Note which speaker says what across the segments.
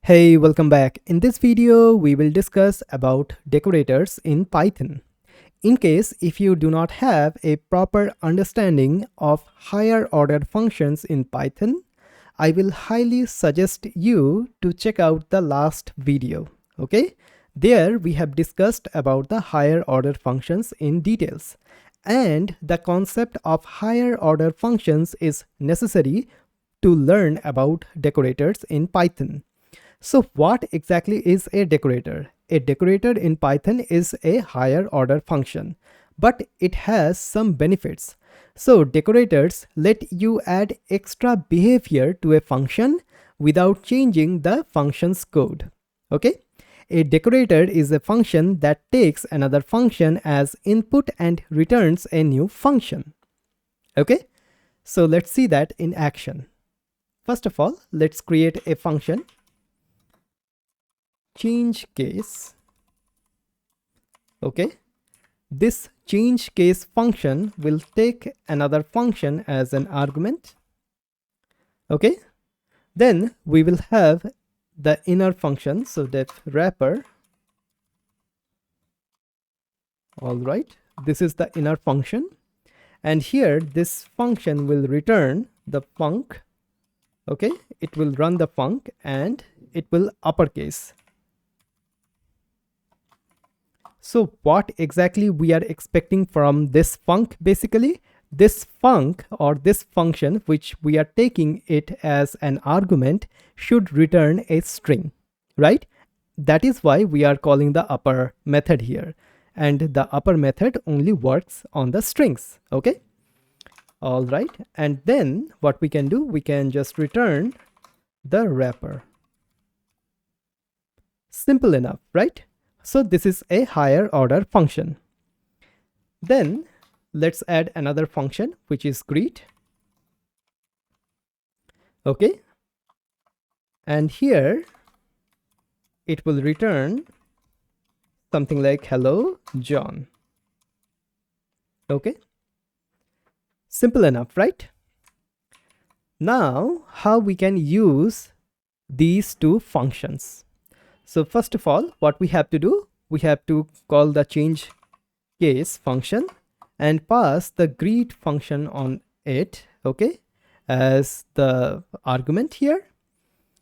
Speaker 1: Hey, welcome back. In this video, we will discuss about decorators in Python. In case if you do not have a proper understanding of higher order functions in Python, I will highly suggest you to check out the last video. Okay? There we have discussed about the higher order functions in details. And the concept of higher order functions is necessary to learn about decorators in Python. So what exactly is a decorator? A decorator in Python is a higher order function, but it has some benefits. So decorators let you add extra behavior to a function without changing the function's code. Okay? A decorator is a function that takes another function as input and returns a new function. Okay? So let's see that in action. First of all, let's create a function change case. Okay, this change case function will take another function as an argument. Okay, then we will have the inner function, so def wrapper. All right, this is the inner function, and here this function will return the func. Okay, it will run the func and it will uppercase. So what exactly we are expecting from this func? Basically, this func or this function which we are taking it as an argument should return a string, right? That is why we are calling the upper method here. And the upper method only works on the strings, okay? All right, and then what we can do, we can just return the wrapper. Simple enough, right? So this is a higher order function. Then let's add another function which is greet. Okay. And here it will return something like hello John. Okay. Simple enough, right? Now how we can use these two functions? So first of all, what we have to do, we have to call the change case function and pass the greet function on it, okay, as the argument here.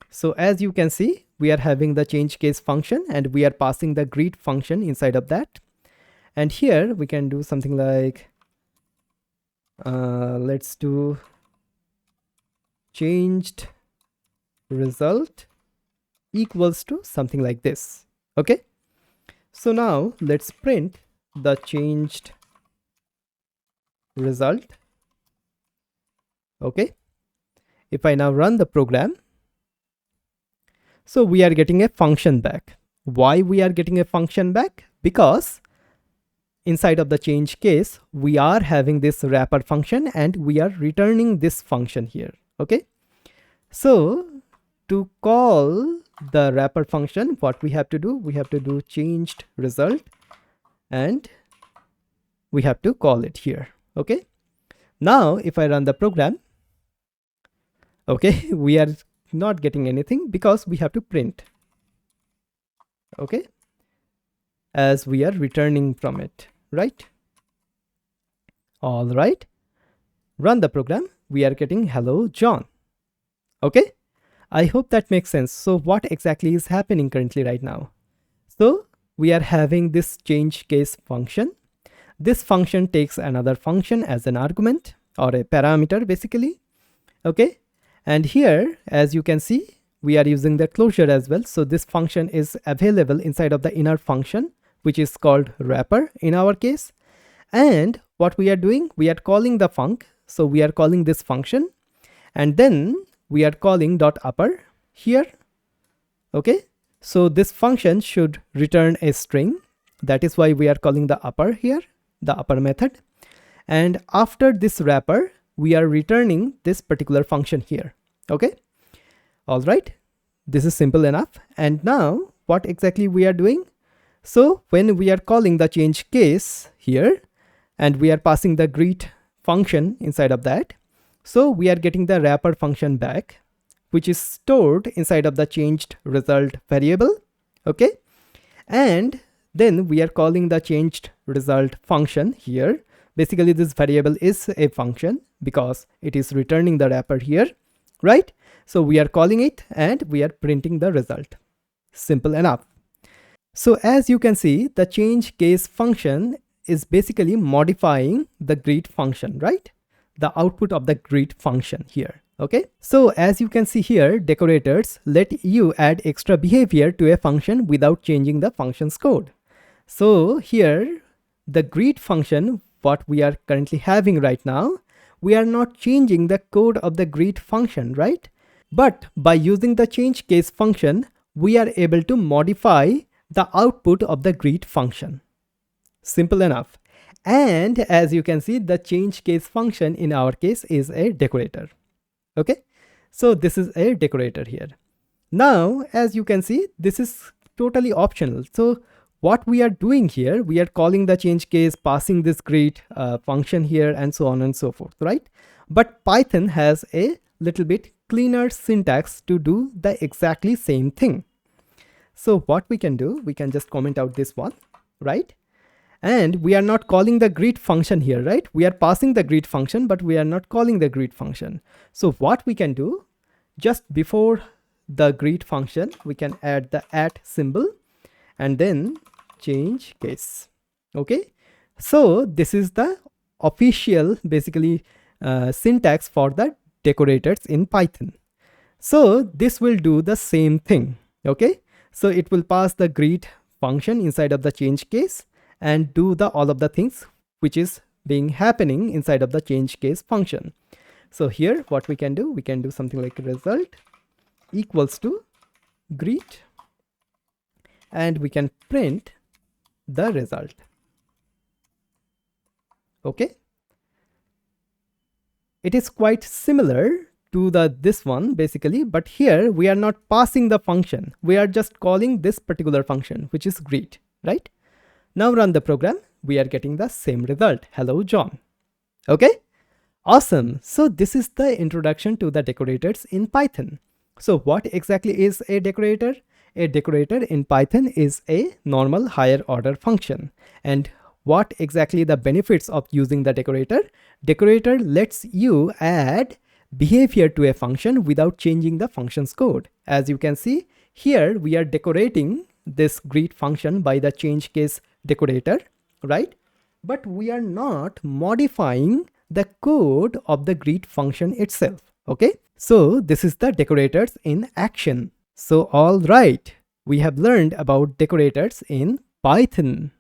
Speaker 1: So as you can see, we are having the change case function and we are passing the greet function inside of that. And here we can do something like, let's do changed result equals to something like this. Okay, so now let's print the changed result. Okay, if I now run the program, so we are getting a function back. Why we are getting a function back? Because inside of the change case we are having this wrapper function and we are returning this function here. Okay, so to call the wrapper function, what we have to do, we have to do changed result and we have to call it here. Okay, now if I run the program, okay, we are not getting anything because we have to print, okay, as we are returning from it, right? All right, run the program, we are getting hello John. Okay, I hope that makes sense. So what exactly is happening currently right now? So we are having this change case function. This function takes another function as an argument or a parameter basically. Okay, and here as you can see, we are using the closure as well. So this function is available inside of the inner function, which is called wrapper in our case. And what we are doing, we are calling the func. So we are calling this function and then we are calling dot upper here. Okay, so this function should return a string. That is why we are calling the upper here, the upper method. And after this wrapper, we are returning this particular function here. Okay, all right, this is simple enough. And now what exactly we are doing? So when we are calling the change case here and we are passing the greet function inside of that, so we are getting the wrapper function back, which is stored inside of the changed result variable. Okay, and then we are calling the changed result function here. Basically, this variable is a function because it is returning the wrapper here, right? So we are calling it and we are printing the result. Simple enough. So as you can see, the change case function is basically modifying the greet function, right? The output of the greet function here. Okay, so as you can see here, decorators let you add extra behavior to a function without changing the function's code. So here, the greet function, what we are currently having right now, we are not changing the code of the greet function, right? But by using the change case function, we are able to modify the output of the greet function. Simple enough. And as you can see, the change case function in our case is a decorator. Okay, so this is a decorator here. Now, as you can see, this is totally optional. So what we are doing here, we are calling the change case, passing this greet function here, and so on and so forth, right? But Python has a little bit cleaner syntax to do the exactly same thing. So what we can do, we can just comment out this one, right? And we are not calling the greet function here, right? We are passing the greet function, but we are not calling the greet function. So what we can do, just before the greet function, we can add the @ symbol and then change case. Okay, so this is the official basically syntax for the decorators in Python. So this will do the same thing. Okay, so it will pass the greet function inside of the change case and do the all of the things which is being happening inside of the change case function. So here what we can do something like result equals to greet, and we can print the result. Okay, it is quite similar to this one basically, but here we are not passing the function, we are just calling this particular function, which is greet, right? Now run the program, we are getting the same result, hello John. Okay, awesome. So this is the introduction to the decorators in Python. So what exactly is a decorator? A decorator in Python is a normal higher order function. And what exactly the benefits of using the decorator? Decorator lets you add behavior to a function without changing the function's code. As you can see here, we are decorating this greet function by the change case decorator, right? But we are not modifying the code of the greet function itself. Okay, so this is the decorators in action. So all right, we have learned about decorators in Python.